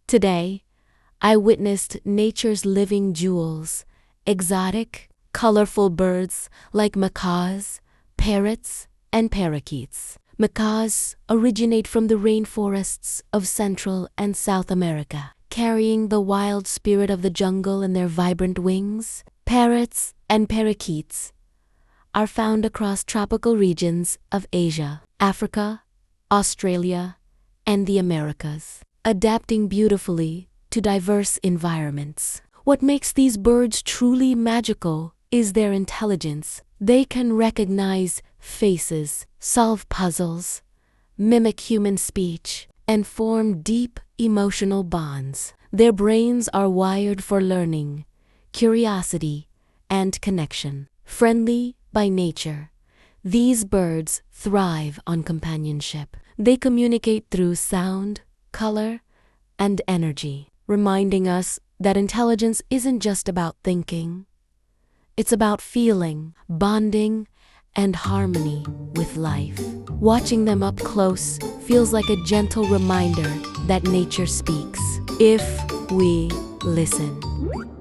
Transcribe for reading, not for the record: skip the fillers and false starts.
Today, I witnessed nature's living jewels, exotic, colorful birds like macaws, parrots, and parakeets. Macaws originate from the rainforests of Central and South America, carrying the wild spirit of the jungle in their vibrant wings. Parrots and parakeets are found across tropical regions of Asia, Africa, Australia, and the Americas, adapting beautifully to diverse environments. What makes these birds truly magical is their intelligence. They can recognize faces, solve puzzles, mimic human speech, and form deep emotional bonds. Their brains are wired for learning, curiosity, and connection. Friendly by nature, these birds thrive on companionship. They communicate through sound, color, and energy, reminding us that intelligence isn't just about thinking. It's about feeling, bonding, and harmony with life. Watching them up close feels like a gentle reminder that nature speaks if we listen.